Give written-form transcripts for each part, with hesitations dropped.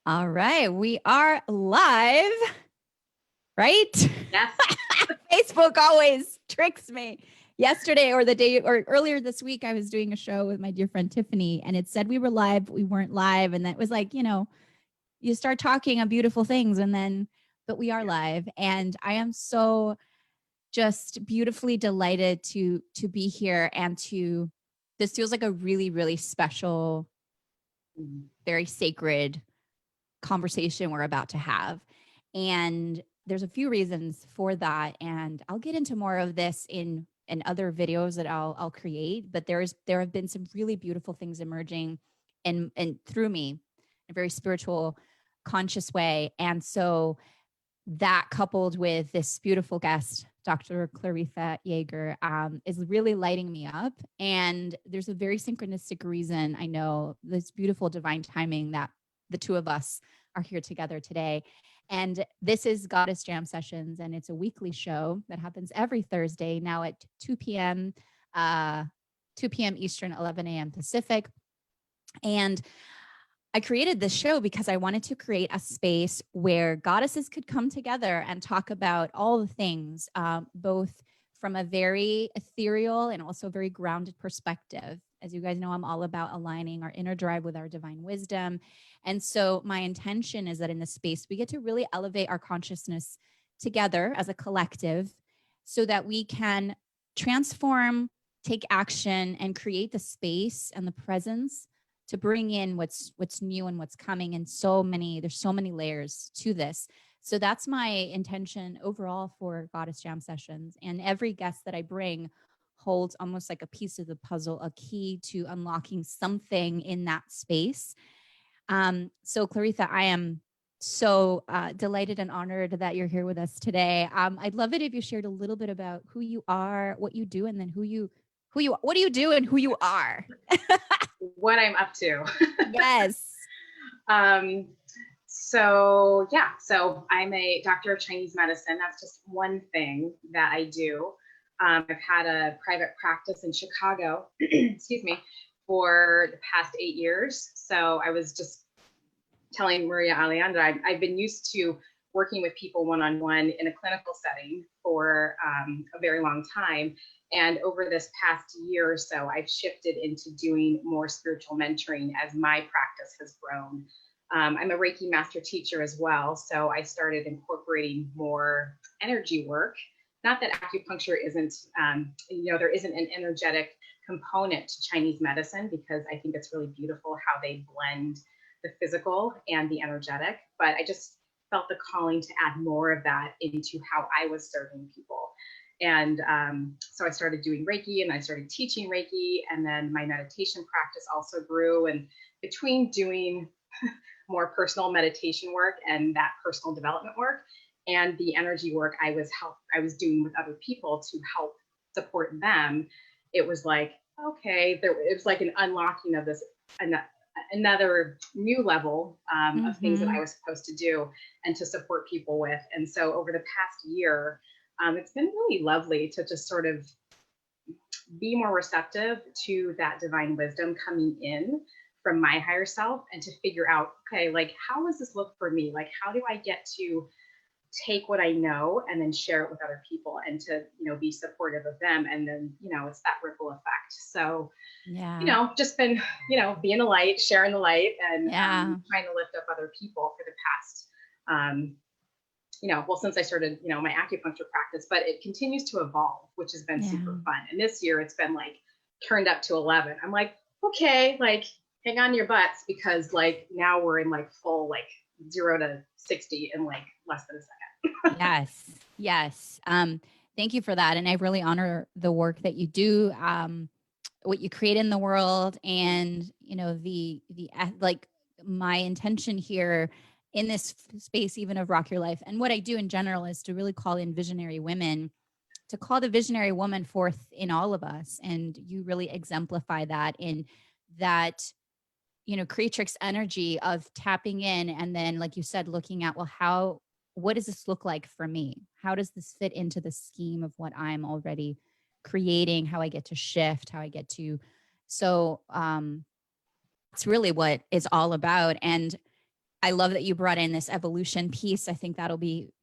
All right, we are live, right? Yes. Facebook always tricks me. Yesterday or the day or earlier this week, I was doing a show with my dear friend Tiffany, and it said we were live, but we weren't live. And that was like, you start talking of beautiful things but we are live. And I am so just beautifully delighted to be here and this feels like a really, really special, very sacred conversation we're about to have. And there's a few reasons for that. And I'll get into more of this in other videos that I'll create. But there have been some really beautiful things emerging and through me in a very spiritual, conscious way. And so that coupled with this beautiful guest, Dr. Clarissa Yeager, is really lighting me up. And there's a very synchronistic reason I know this beautiful divine timing that the two of us are here together today. And this is Goddess Jam Sessions, and it's a weekly show that happens every Thursday now at 2 p.m. 2 p.m. Eastern, 11 a.m. Pacific. And I created this show because I wanted to create a space where goddesses could come together and talk about all the things, both from a very ethereal and also very grounded perspective. As you guys know, I'm all about aligning our inner drive with our divine wisdom. And so my intention is that in this space, we get to really elevate our consciousness together as a collective so that we can transform, take action, and create the space and the presence to bring in what's new and what's coming. And there's so many layers to this. So that's my intention overall for Goddess Jam Sessions. And every guest that I bring holds almost like a piece of the puzzle, a key to unlocking something in that space. So Clarissa, I am so delighted and honored that you're here with us today. I'd love it if you shared a little bit about who you are, what you do, and then what do you do and who you are? What I'm up to. Yes. So I'm a doctor of Chinese medicine. That's just one thing that I do. I've had a private practice in Chicago, excuse me, for the past 8 years. So I was just telling Maria Aleandra, I've been used to working with people one-on-one in a clinical setting for a very long time. And over this past year or so, I've shifted into doing more spiritual mentoring as my practice has grown. I'm a Reiki master teacher as well. So I started incorporating more energy work. Not that acupuncture isn't, there isn't an energetic component to Chinese medicine, because I think it's really beautiful how they blend the physical and the energetic. But I just felt the calling to add more of that into how I was serving people. And so I started doing Reiki, and I started teaching Reiki, and then my meditation practice also grew. And between doing more personal meditation work and that personal development work and the energy work I was doing with other people to help support them, it was like, okay, it was like an unlocking of this another new level of things that I was supposed to do and to support people with. And so over the past year, it's been really lovely to just sort of be more receptive to that divine wisdom coming in from my higher self, and to figure out, okay, like, how does this look for me? Like, how do I get to take what I know and then share it with other people, and to, be supportive of them. And then, it's that ripple effect. So, yeah, just been, being the light, sharing the light, and trying to lift up other people for the past, since I started, my acupuncture practice, but it continues to evolve, which has been super fun. And this year it's been like turned up to 11. I'm like, okay, like, hang on to your butts, because like now we're in like full, like 0 to 60 in like less than a second. Yes. Thank you for that. And I really honor the work that you do, what you create in the world. And, like, my intention here in this space, even of Rock Your Life, and what I do in general, is to really call in visionary women, to call the visionary woman forth in all of us. And you really exemplify that in that, creatrix energy of tapping in. And then, like you said, looking at, well, what does this look like for me? How does this fit into the scheme of what I'm already creating, how I get to shift, how I get to, so it's really what it's all about. And I love that you brought in this evolution piece. I think that'll be,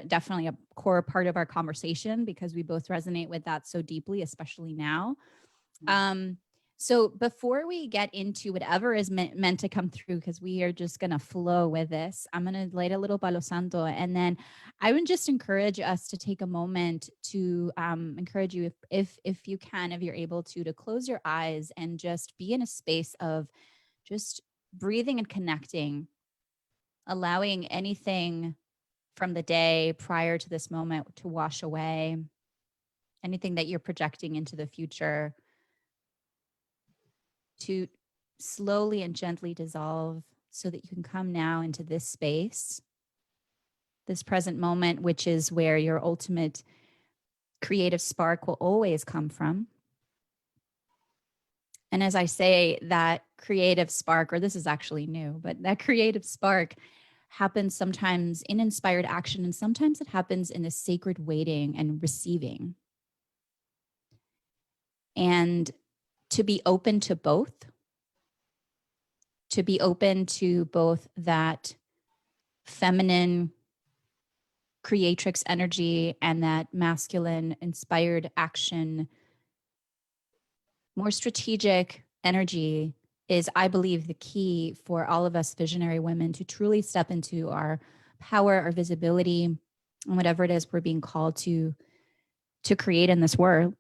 definitely a core part of our conversation because we both resonate with that so deeply, especially now. So before we get into whatever is meant to come through, because we are just going to flow with this, I'm going to light a little Palo Santo. And then I would just encourage us to take a moment to encourage you, if you can, if you're able to close your eyes and just be in a space of just breathing and connecting, allowing anything from the day prior to this moment to wash away, anything that you're projecting into the future to slowly and gently dissolve so that you can come now into this space, this present moment, which is where your ultimate creative spark will always come from. And as I say, that creative spark, or this is actually new, but that creative spark happens sometimes in inspired action, and sometimes it happens in the sacred waiting and receiving. And to be open to both, that feminine creatrix energy and that masculine inspired action, more strategic energy is, I believe, the key for all of us visionary women to truly step into our power, our visibility, and whatever it is we're being called to create in this world.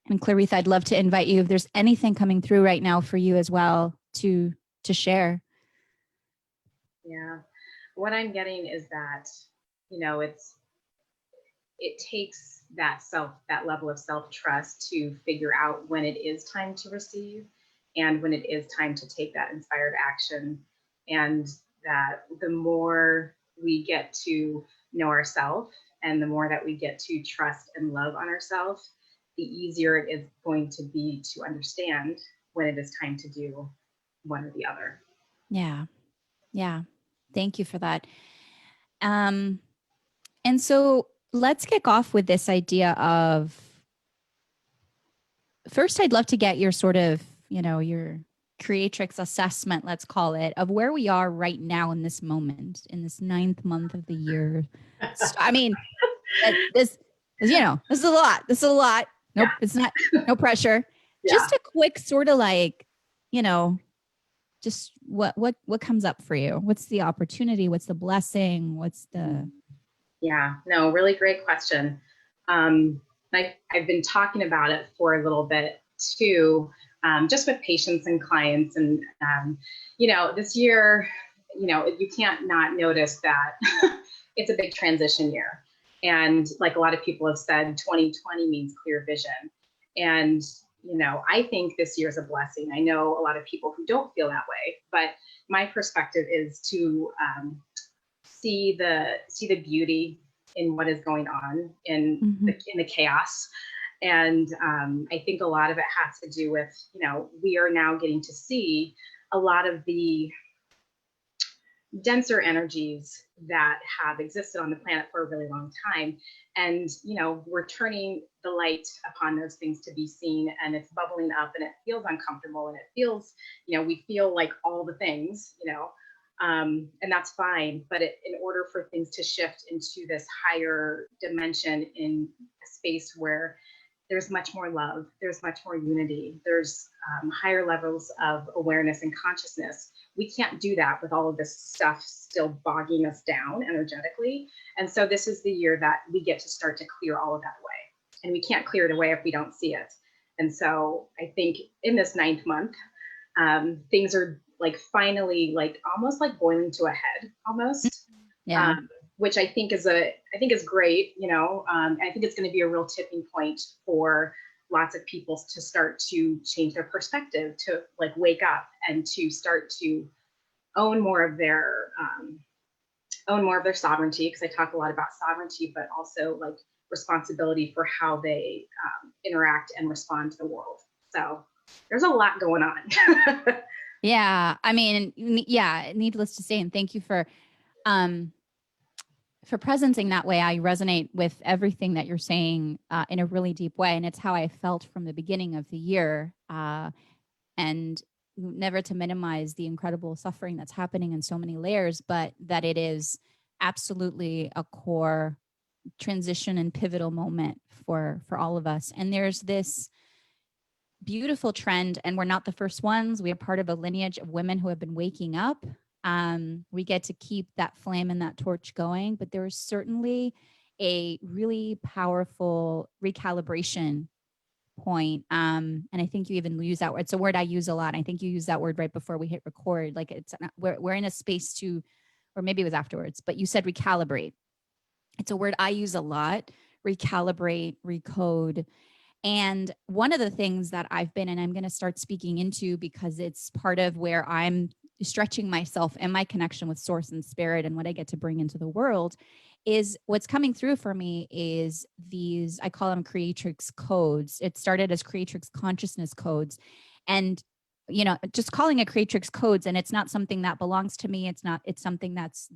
And Claritha, I'd love to invite you, if there's anything coming through right now for you as well, to share. Yeah. What I'm getting is that, it takes that level of self-trust to figure out when it is time to receive and when it is time to take that inspired action. And that the more we get to know ourselves and the more that we get to trust and love on ourselves, the easier it is going to be to understand when it is time to do one or the other. Yeah. Yeah. Thank you for that. And so let's kick off with this idea of, first, I'd love to get your sort of, your creatrix assessment, let's call it, of where we are right now in this moment, in this 9th month of the year. I mean, this is a lot. This is a lot. Nope. Yeah. It's not, no pressure. Yeah. Just a quick sort of like, just what comes up for you? What's the opportunity? What's the blessing? What's the... Yeah, no, really great question. I've been talking about it for a little bit too, just with patients and clients. And, this year, you can't not notice that it's a big transition year. And like a lot of people have said, 2020 means clear vision. And, I think this year is a blessing. I know a lot of people who don't feel that way, but my perspective is to see the beauty in what is going on in the chaos. And I think a lot of it has to do with, we are now getting to see a lot of the denser energies that have existed on the planet for a really long time. And, we're turning the light upon those things to be seen, and it's bubbling up and it feels uncomfortable and it feels, we feel like all the things, and that's fine. But in order for things to shift into this higher dimension in a space where there's much more love, there's much more unity, there's higher levels of awareness and consciousness, we can't do that with all of this stuff still bogging us down energetically. And so this is the year that we get to start to clear all of that away. And we can't clear it away if we don't see it. And so I think in this 9th month, things are like finally like almost like boiling to a head almost. Yeah. Which I think is great, I think it's going to be a real tipping point for lots of people to start to change their perspective, to like wake up and to start to own more of their sovereignty, because I talk a lot about sovereignty, but also like responsibility for how they interact and respond to the world. So there's a lot going on. Yeah. I mean, yeah, needless to say, and thank you for presencing that way. I resonate with everything that you're saying in a really deep way. And it's how I felt from the beginning of the year. And never to minimize the incredible suffering that's happening in so many layers, but that it is absolutely a core transition and pivotal moment for all of us. And there's this beautiful trend, and we're not the first ones. We are part of a lineage of women who have been waking up. We get to keep that flame and that torch going, but there is certainly a really powerful recalibration point. And I think you even use that word. It's a word I use a lot. I think you use that word right before we hit record. Like it's we're in a space to, or maybe it was afterwards, but you said recalibrate. It's a word I use a lot. Recalibrate, recode. And one of the things that I've been, and I'm going to start speaking into because it's part of where I'm stretching myself and my connection with source and spirit and what I get to bring into the world, is what's coming through for me is these, I call them creatrix codes. It started as creatrix consciousness codes. And just calling it creatrix codes, and it's not something that belongs to me. It's something that's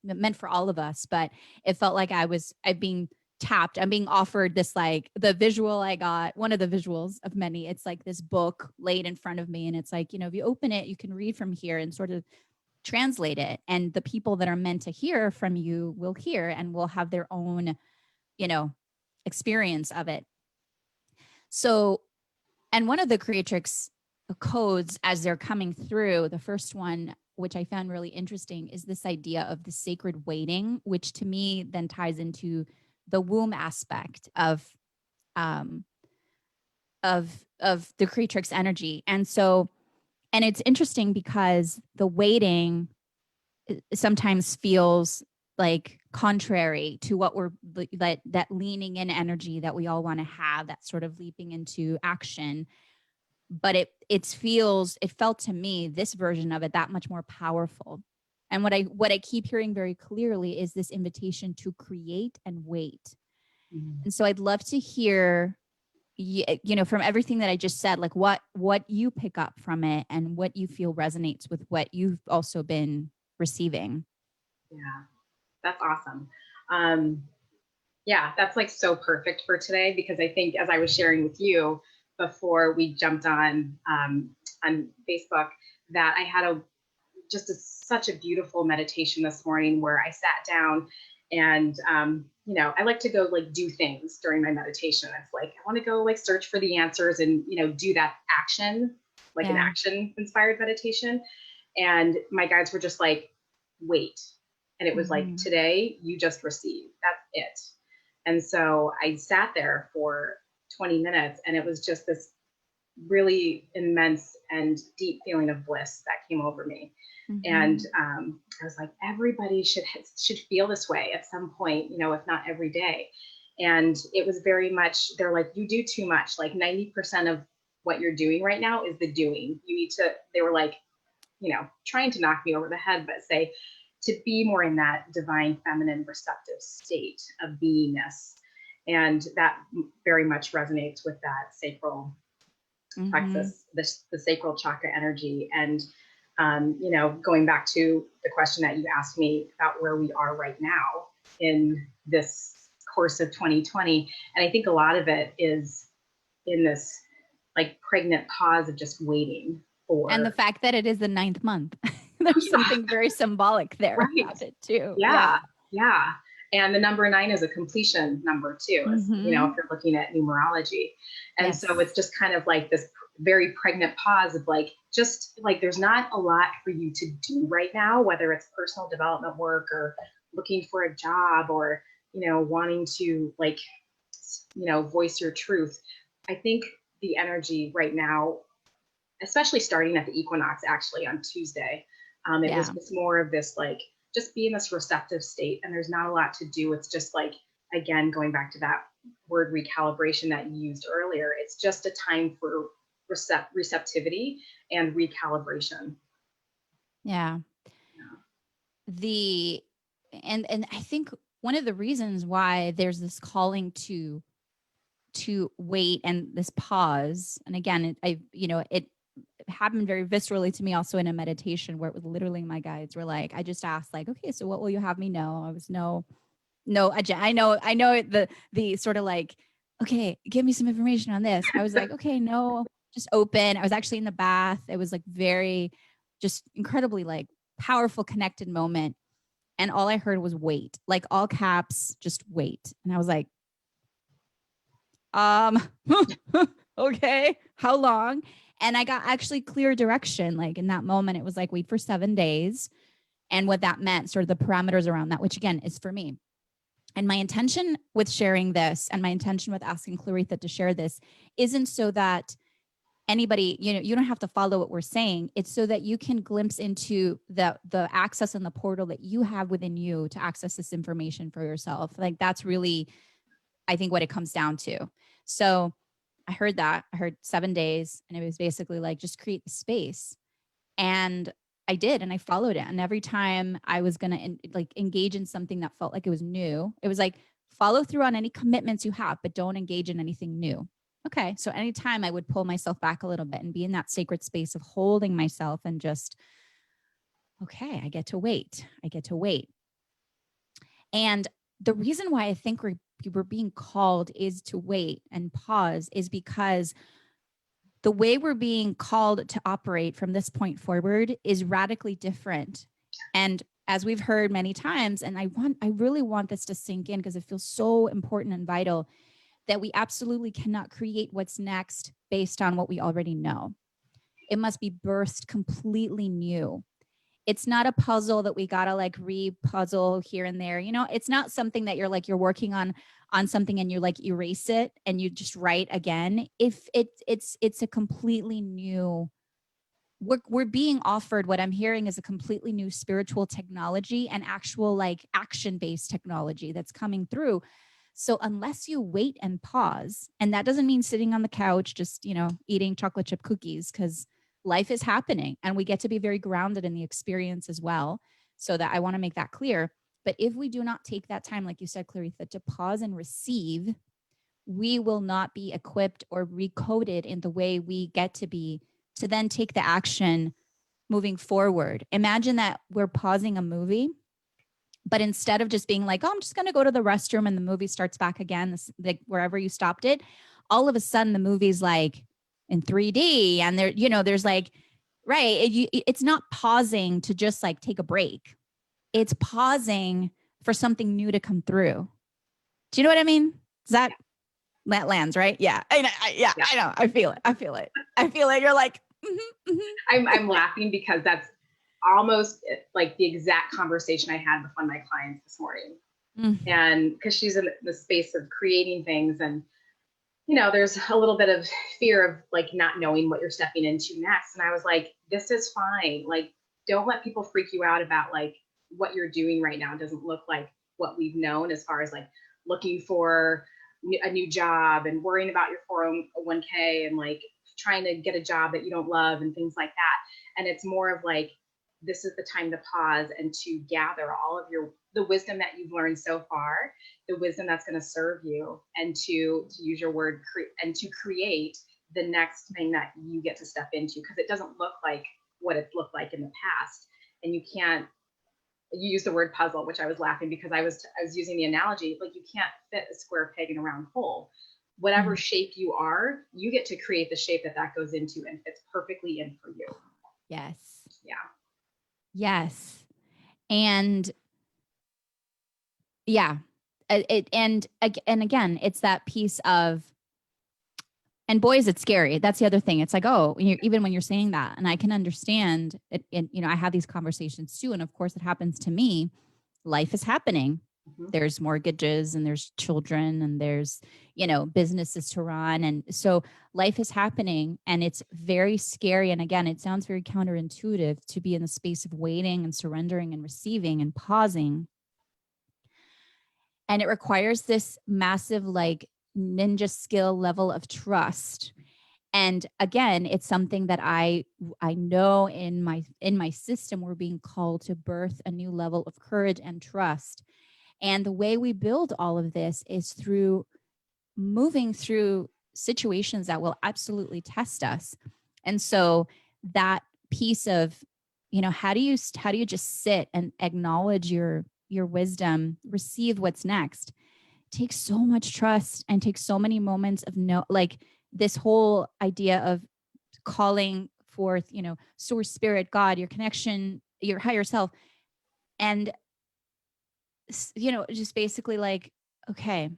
meant for all of us. But it felt like I'm being tapped. I'm being offered this, like the visual I got, one of the visuals of many. It's like this book laid in front of me. And it's like, if you open it, you can read from here and sort of translate it. And the people that are meant to hear from you will hear and will have their own, experience of it. So, and one of the creatrix codes as they're coming through, the first one, which I found really interesting, is this idea of the sacred waiting, which to me then ties into the womb aspect of the creatrix energy. And it's interesting because the waiting sometimes feels like contrary to what we're that leaning in energy that we all want to have, that sort of leaping into action. But it felt to me, this version of it, that much more powerful. And what I keep hearing very clearly is this invitation to create and wait. Mm-hmm. And so I'd love to hear, from everything that I just said, like what you pick up from it and what you feel resonates with what you've also been receiving. Yeah, that's awesome. Yeah, that's like so perfect for today, because I think, as I was sharing with you before we jumped on Facebook, that I had such a beautiful meditation this morning where I sat down and, I like to go like do things during my meditation. It's like, I want to go like search for the answers and, do that action, like an action inspired meditation. And my guides were just like, wait. And it was like, today you just received, that's it. And so I sat there for 20 minutes and it was just this really immense and deep feeling of bliss that came over me. Mm-hmm. And I was like, everybody should feel this way at some point, if not every day. And it was very much, they're like, you do too much. Like 90% of what you're doing right now is the doing. You need to, they were like, trying to knock me over the head, but say, to be more in that divine, feminine, receptive state of beingness. And that very much resonates with that sacral plexus, the sacral chakra energy. And, going back to the question that you asked me about where we are right now in this course of 2020. And I think a lot of it is in this like pregnant pause of just waiting for. And the fact that it is the 9th month. There's something very symbolic there about it too. Yeah. And the number 9 is a completion number too, if you're looking at numerology. And so it's just kind of like this very pregnant pause of like, just like, there's not a lot for you to do right now, whether it's personal development work or looking for a job or, wanting to like, voice your truth. I think the energy right now, especially starting at the equinox, actually on Tuesday, it was just more of this, like, just be in this receptive state. And there's not a lot to do. It's just like, again, going back to that word recalibration that you used earlier, it's just a time for receptivity and recalibration. Yeah. And I think one of the reasons why there's this calling to wait and this pause, and again, it happened very viscerally to me also in a meditation where it was literally my guides were like, I just asked like, okay, so what will you have me know? I was no, I know the sort of like, okay, give me some information on this. I was like, okay, no just open. I was actually in the bath. It was like very, just incredibly like powerful connected moment. And all I heard was wait, like all caps, just wait. And I was like, um, okay, how long? And I got actually clear direction. Like in that moment, it was like, wait for 7 days. And what that meant, sort of the parameters around that, which again is for me. And my intention with sharing this and my intention with asking Claritha to share this isn't so that anybody, you don't have to follow what we're saying. It's so that you can glimpse into the access and the portal that you have within you to access this information for yourself. Like that's really, I think, what it comes down to. So I heard that. I heard 7 days, and it was basically like, just create the space. And I did, and I followed it. And every time I was going to like engage in something that felt like it was new, it was like, follow through on any commitments you have, but don't engage in anything new. Okay. So anytime I would pull myself back a little bit and be in that sacred space of holding myself and just, okay, I get to wait. I get to wait. And the reason why I think we're being called is to wait and pause is because the way we're being called to operate from this point forward is radically different. And as we've heard many times, and I really want this to sink in because it feels so important and vital, that we absolutely cannot create what's next based on what we already know. It must be birthed completely new. It's not a puzzle that we gotta like re-puzzle here and there. It's not something that you're working on something and you like erase it and you just write again. If it's a completely new, we're being offered, what I'm hearing is a completely new spiritual technology and actual like action-based technology that's coming through. So unless you wait and pause, and that doesn't mean sitting on the couch just eating chocolate chip cookies, because life is happening and we get to be very grounded in the experience as well. So that I want to make that clear. But if we do not take that time, like you said, Claritha, to pause and receive, we will not be equipped or recoded in the way we get to be to then take the action moving forward. Imagine that we're pausing a movie, but instead of just being like, oh, I'm just going to go to the restroom and the movie starts back again, like wherever you stopped it, all of a sudden the movie's like in 3D and there's like, right. It's not pausing to just like take a break. It's pausing for something new to come through. Do you know what I mean? Does that lands, right? Yeah. I know. I feel it. I feel it. You're like, I'm laughing because that's almost like the exact conversation I had with one of my clients this morning. And because she's in the space of creating things, and there's a little bit of fear of like not knowing what you're stepping into next. And I was like, this is fine. Like, don't let people freak you out about like what you're doing right now doesn't look like what we've known, as far as like looking for a new job and worrying about your 401k and like trying to get a job that you don't love and things like that. And it's more of like, this is the time to pause and to gather all of the wisdom that you've learned so far, the wisdom that's going to serve you, and to use your word, and to create the next thing that you get to step into, because it doesn't look like what it looked like in the past. And you use the word puzzle, which I was laughing because I was using the analogy, like you can't fit a square peg in a round hole. Whatever shape you are, you get to create the shape that goes into and fits perfectly in for you. Yes. Yeah. Yes. And yeah, and again, it's that piece of, and boy, is it scary. That's the other thing. It's like, oh, even when you're saying that, and I can understand it, I have these conversations too. And of course it happens to me. Life is happening. There's mortgages and there's children and there's, businesses to run. And so life is happening and it's very scary. And again, it sounds very counterintuitive to be in the space of waiting and surrendering and receiving and pausing. And it requires this massive, like ninja skill level of trust. And again, it's something that I know in my system, we're being called to birth a new level of courage and trust. And the way we build all of this is through moving through situations that will absolutely test us. And so that piece of, how do you just sit and acknowledge your wisdom, receive what's next, takes so much trust and takes so many moments of like this whole idea of calling forth, source, spirit, God, your connection, your higher self. And, just basically like, okay,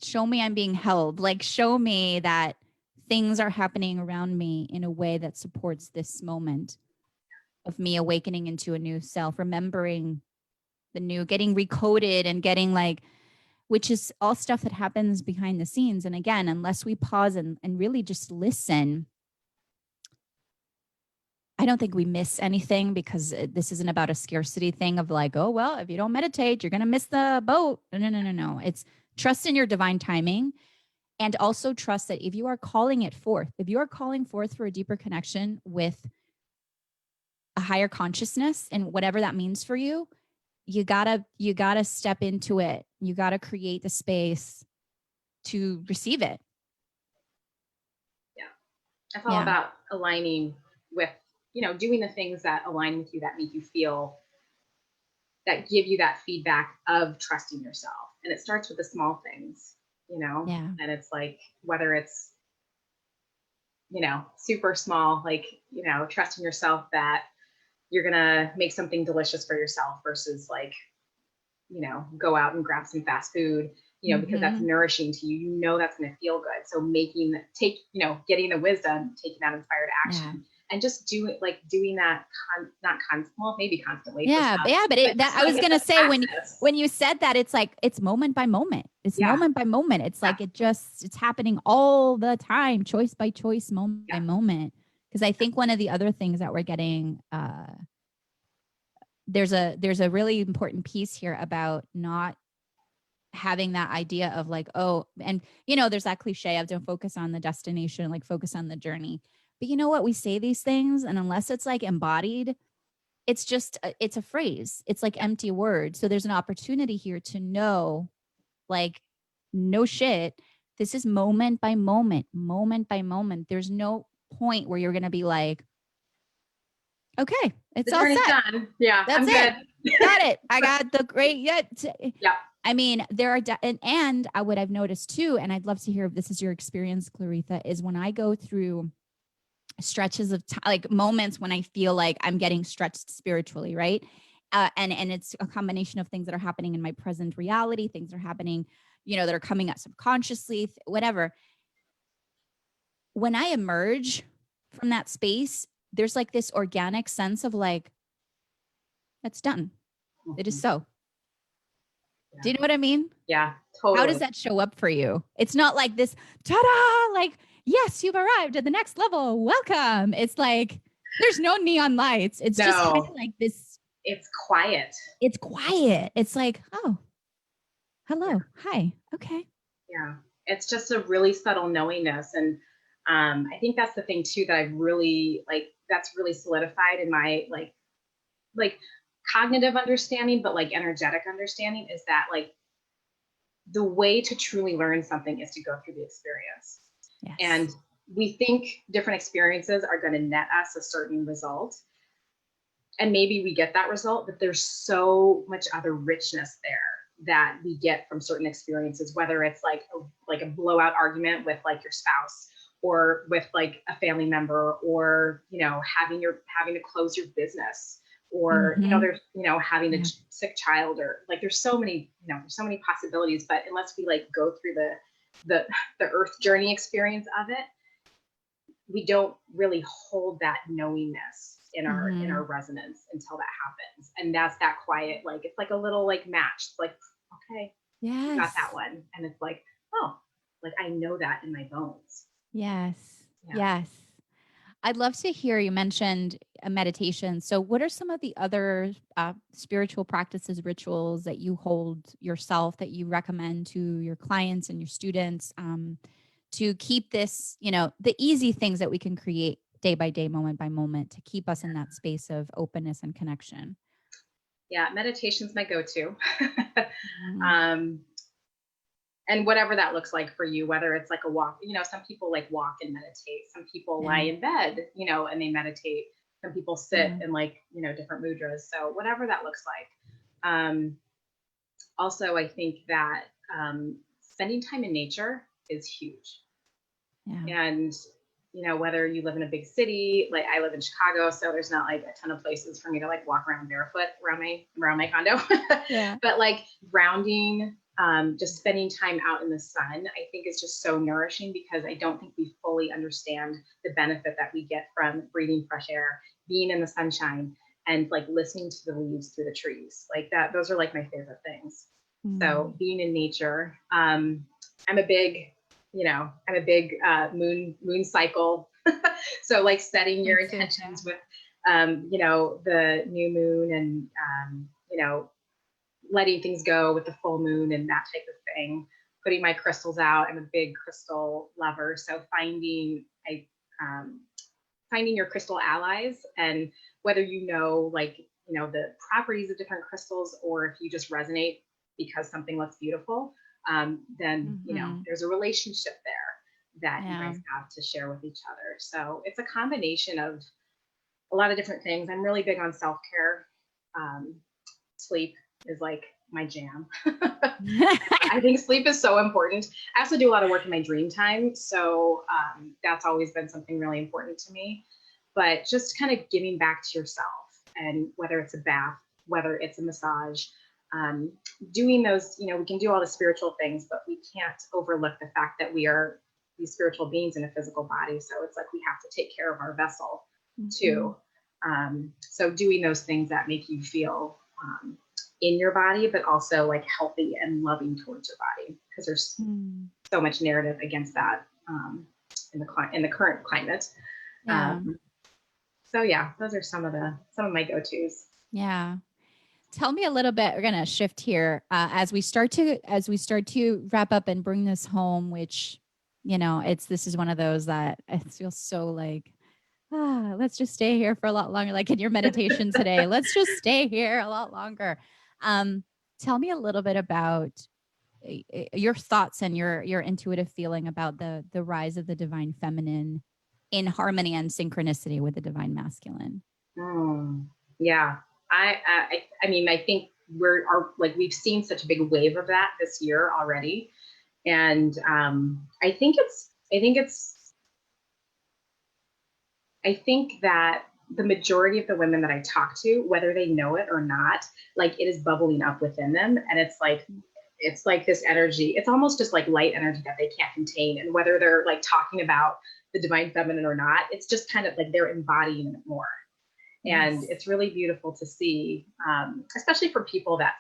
show me I'm being held. Like, show me that things are happening around me in a way that supports this moment of me awakening into a new self, remembering the new, getting recoded and getting like, which is all stuff that happens behind the scenes. And again, unless we pause and really just listen, I don't think we miss anything, because this isn't about a scarcity thing of like, oh, well, if you don't meditate, you're going to miss the boat. No. It's trust in your divine timing. And also trust that if you are calling it forth, if you are calling forth for a deeper connection with a higher consciousness and whatever that means for you, you gotta step into it. You gotta create the space to receive it. Yeah. It's all about aligning with, doing the things that align with you, that make you feel, that give you that feedback of trusting yourself. And it starts with the small things, and it's like, whether it's, super small, like, trusting yourself that you're going to make something delicious for yourself versus like, go out and grab some fast food, because that's nourishing to you, that's going to feel good. So getting the wisdom, taking that inspired action and just doing that, not constant, well, maybe constantly. Yeah. But I was going to say, when you said that, it's like, it's moment by moment. It's moment by moment. It's like, it's happening all the time, choice by choice, moment by moment. Because I think one of the other things that we're getting, there's a really important piece here about not having that idea of like, oh, and there's that cliche of don't focus on the destination, like focus on the journey. But you know what? We say these things, and unless it's like embodied, it's just, it's a phrase. It's like empty words. So there's an opportunity here to know, like, no shit. This is moment by moment, moment by moment. There's no point where you're going to be like, okay, it's all set. Done. Yeah, that's it. Got it. I got the great. Yeah. I mean, there are, and what I've noticed too, and I'd love to hear if this is your experience, Claritha, is when I go through stretches of like moments when I feel like I'm getting stretched spiritually, right? And it's a combination of things that are happening in my present reality, things that are happening, that are coming up subconsciously, whatever. When I emerge from that space, there's like this organic sense of like, that's done. It is so. Do you know what I mean? Yeah, totally. How does that show up for you? It's not like this, ta-da, like, yes, you've arrived at the next level. Welcome. It's like, there's no neon lights. It's just kind of like this. It's quiet. It's quiet. It's like, oh, hello. Hi. Okay. Yeah. It's just a really subtle knowingness. And I think that's the thing too, that I really like, that's really solidified in my like cognitive understanding, but like energetic understanding, is that like the way to truly learn something is to go through the experience. Yes. And we think different experiences are going to net us a certain result. And maybe we get that result, but there's so much other richness there that we get from certain experiences, whether it's like a blowout argument with like your spouse, or with like a family member, or, having to close your business, or, there's, having a sick child, or like, there's so many possibilities. But unless we like go through the earth journey experience of it, we don't really hold that knowingness in our resonance until that happens. And that's that quiet, like, it's like a little like match. It's like, okay, yes, got that one. And it's like, oh, like I know that in my bones. Yes. Yeah. Yes. I'd love to hear, you mentioned a meditation. So what are some of the other spiritual practices, rituals that you hold yourself, that you recommend to your clients and your students to keep this, the easy things that we can create day by day, moment by moment, to keep us in that space of openness and connection? Yeah, meditation's my go-to. And whatever that looks like for you, whether it's like a walk, some people like walk and meditate. Some people lie in bed, and they meditate. Some people sit in like, different mudras. So whatever that looks like. Also, I think that spending time in nature is huge. Yeah. And you know, whether you live in a big city, like I live in Chicago, so there's not like a ton of places for me to like walk around barefoot around my condo. Yeah. But like grounding, just spending time out in the sun, I think is just so nourishing, because I don't think we fully understand the benefit that we get from breathing fresh air, being in the sunshine, and like listening to the leaves through the trees. Like that, those are like my favorite things. So being in nature. I'm a big, moon cycle. So like setting your intentions with, the new moon, and, letting things go with the full moon and that type of thing. Putting my crystals out. I'm a big crystal lover. So finding your crystal allies, and whether the properties of different crystals, or if you just resonate because something looks beautiful, then there's a relationship there that you guys have to share with each other. So it's a combination of a lot of different things. I'm really big on self-care. Sleep is like my jam. I think sleep is so important. I also do a lot of work in my dream time. So that's always been something really important to me. But just kind of giving back to yourself, and whether it's a bath, whether it's a massage, doing those, we can do all the spiritual things, but we can't overlook the fact that we are these spiritual beings in a physical body. So it's like we have to take care of our vessel too. So doing those things that make you feel in your body, but also like healthy and loving towards your body, because there's so much narrative against that in the current climate. So yeah, those are some of my go-tos. Yeah. Tell me a little bit. We're going to shift here as we start to wrap up and bring this home, which, this is one of those that it feels so like, let's just stay here for a lot longer. Like in your meditation today, let's just stay here a lot longer. Tell me a little bit about your thoughts and your intuitive feeling about the rise of the divine feminine in harmony and synchronicity with the divine masculine. Yeah. I mean, I think we've seen such a big wave of that this year already. And I think that the majority of the women that I talk to, whether they know it or not, like it is bubbling up within them. And it's like this energy, it's almost just like light energy that they can't contain. And whether they're like talking about the divine feminine or not, it's just kind of like they're embodying it more. And it's really beautiful to see, especially for people that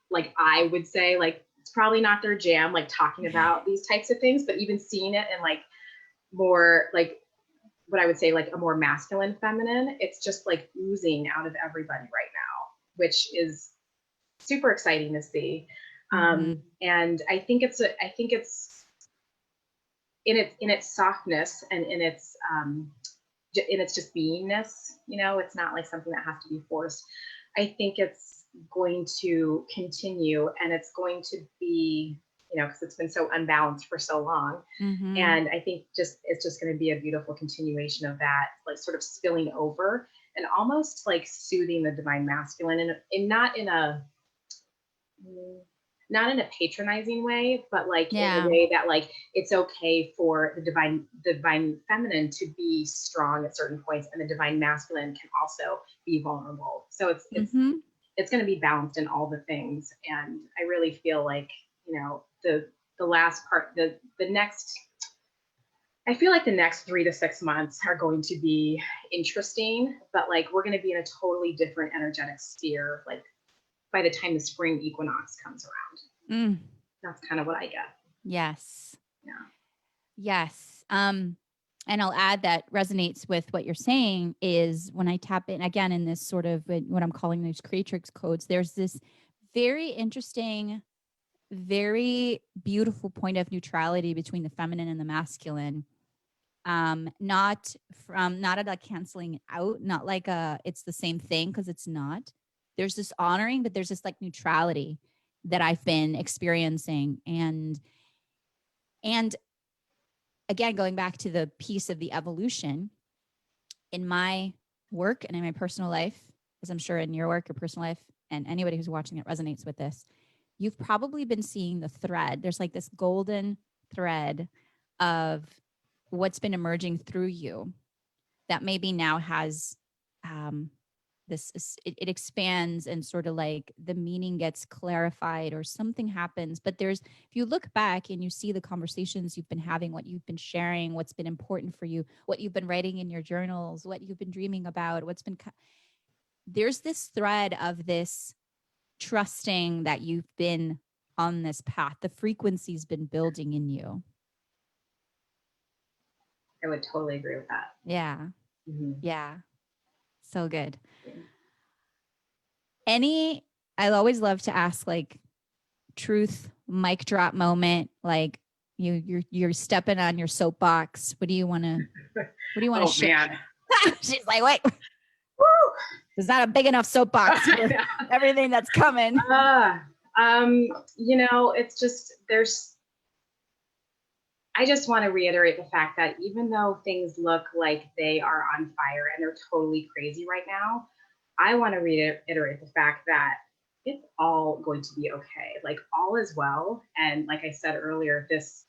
like I would say like it's probably not their jam, like talking about these types of things, but even seeing it in like more like what I would say like a more masculine feminine, it's just like oozing out of everybody right now, which is super exciting to see. And I think it's in its softness and in its just beingness, it's not like something that has to be forced. I think it's going to continue, and it's going to be, because it's been so unbalanced for so long. And I think it's just going to be a beautiful continuation of that, like sort of spilling over and almost like soothing the divine masculine, and not in a patronizing way, but like in a way that like it's okay for the divine feminine to be strong at certain points, and the divine masculine can also be vulnerable. So it's going to be balanced in all the things. And I really feel like, the last part, I feel like the next 3 to 6 months are going to be interesting, but like we're going to be in a totally different energetic sphere, like by the time the spring equinox comes around. That's kind of what I get. Yes. Yeah. Yes. And I'll add that resonates with what you're saying is when I tap in again in this sort of what I'm calling these creatrix codes, there's this very interesting, very beautiful point of neutrality between the feminine and the masculine. Not a like canceling out, not like it's the same thing, because it's not. There's this honoring, but there's this like neutrality that I've been experiencing. And again, going back to the piece of the evolution in my work and in my personal life, as I'm sure in your work, your personal life, and anybody who's watching it resonates with this, you've probably been seeing the thread. There's like this golden thread of what's been emerging through you that maybe now has it expands and sort of like the meaning gets clarified or something happens. But if you look back and you see the conversations you've been having, what you've been sharing, what's been important for you, what you've been writing in your journals, what you've been dreaming about, there's this thread of this trusting that you've been on this path. The frequency's been building in you. I would totally agree with that. Yeah. Mm-hmm. Yeah. So good. I always love to ask like truth mic drop moment, like you're stepping on your soapbox. What do you want to share? Man. She's like, wait, there's not a big enough soapbox for everything that's coming. It's just, I just want to reiterate the fact that even though things look like they are on fire and they're totally crazy right now, I want to reiterate the fact that it's all going to be okay. Like, all is well. And like I said earlier, this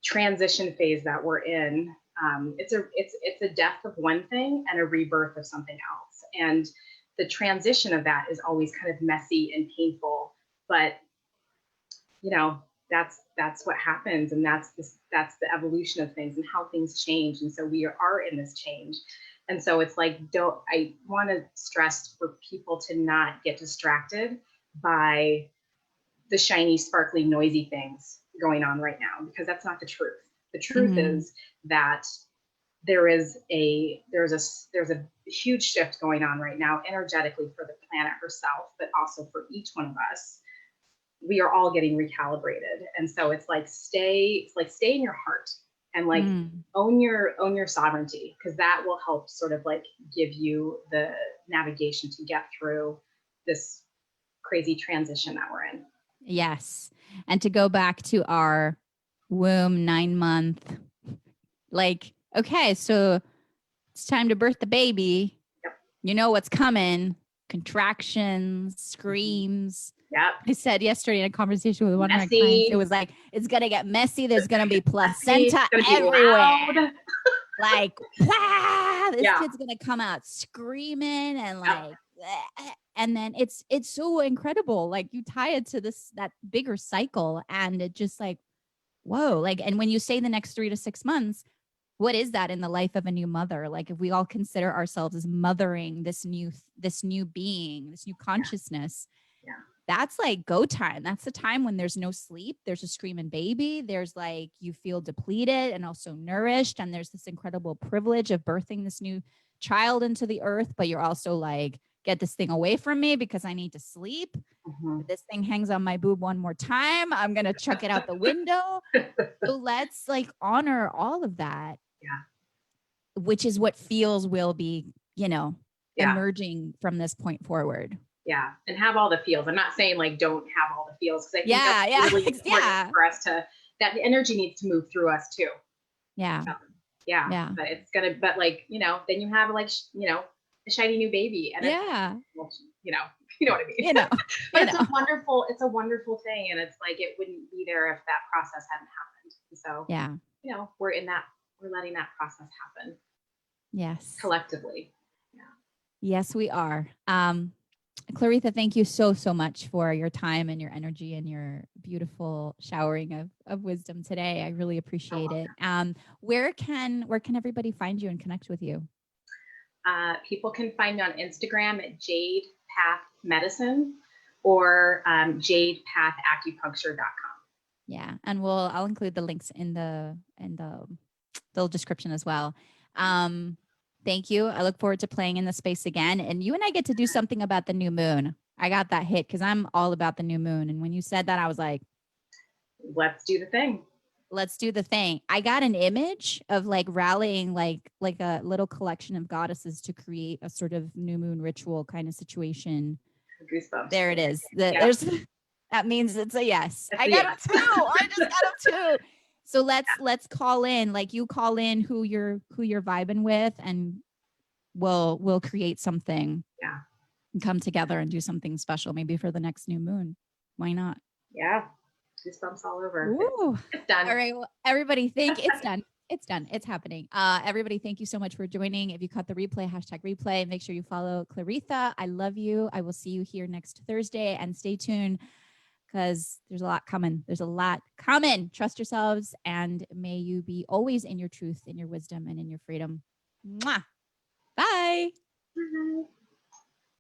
transition phase that we're in, it's a death of one thing and a rebirth of something else. And the transition of that is always kind of messy and painful, but that's what happens, and that's the evolution of things and how things change. And so we are in this change. And so it's like, I want to stress for people to not get distracted by the shiny, sparkly, noisy things going on right now, because that's not the truth. The truth is that there's a huge shift going on right now energetically for the planet herself, but also for each one of us. We are all getting recalibrated. And so it's like, stay in your heart and like own your sovereignty, because that will help sort of like give you the navigation to get through this crazy transition that we're in. Yes. And to go back to our womb 9-month, like, okay, so it's time to birth the baby. Yep. You know what's coming. Contractions, screams. Yep. I said yesterday in a conversation with one of my clients, it was like, it's going to get messy. There's going to be placenta everywhere. Like, wow, this kid's going to come out screaming and like, and then it's so incredible. Like, you tie it to that bigger cycle, and it just like, whoa. Like, and when you say the next 3 to 6 months, what is that in the life of a new mother? Like, if we all consider ourselves as mothering this new being, this new consciousness, that's like go time. That's the time when there's no sleep. There's a screaming baby. There's like, you feel depleted and also nourished. And there's this incredible privilege of birthing this new child into the earth. But you're also like, get this thing away from me because I need to sleep. If this thing hangs on my boob one more time, I'm going to chuck it out the window. So let's like honor all of that. Yeah. Which is what will be, emerging from this point forward. Yeah. And have all the feels. I'm not saying like, don't have all the feels, because I think that's really important for us that the energy needs to move through us too. Yeah. But it's but like, then you have like, a shiny new baby. And you know what I mean? But it's a wonderful thing. And it's like, it wouldn't be there if that process hadn't happened. So, we're letting that process happen. Yes. Collectively. Yeah. Yes, we are. Claritha, thank you so much for your time and your energy and your beautiful showering of wisdom today. I really appreciate it. Where can everybody find you and connect with you? People can find me on Instagram at Jade Path Medicine or jadepathAcupuncture.com. Yeah, and I'll include the links in the little description as well. Thank you. I look forward to playing in the space again. And you and I get to do something about the new moon. I got that hit because I'm all about the new moon. And when you said that, I was like, let's do the thing. Let's do the thing. I got an image of like rallying like a little collection of goddesses to create a sort of new moon ritual kind of situation. Goosebumps. There it is. That means it's a yes. I got it too. I just got it too. So let's call in, like you call in who you're vibing with, and we'll create something. Yeah. And come together and do something special, maybe for the next new moon. Why not? Yeah. Goosebumps all over. Ooh. It's done. All right. Well, everybody, it's done. It's done. It's happening. Everybody, thank you so much for joining. If you caught the replay, #replay, make sure you follow Claritha. I love you. I will see you here next Thursday, and stay tuned because there's a lot coming. There's a lot coming. Trust yourselves, and may you be always in your truth, in your wisdom, and in your freedom. Mwah. Bye. Bye.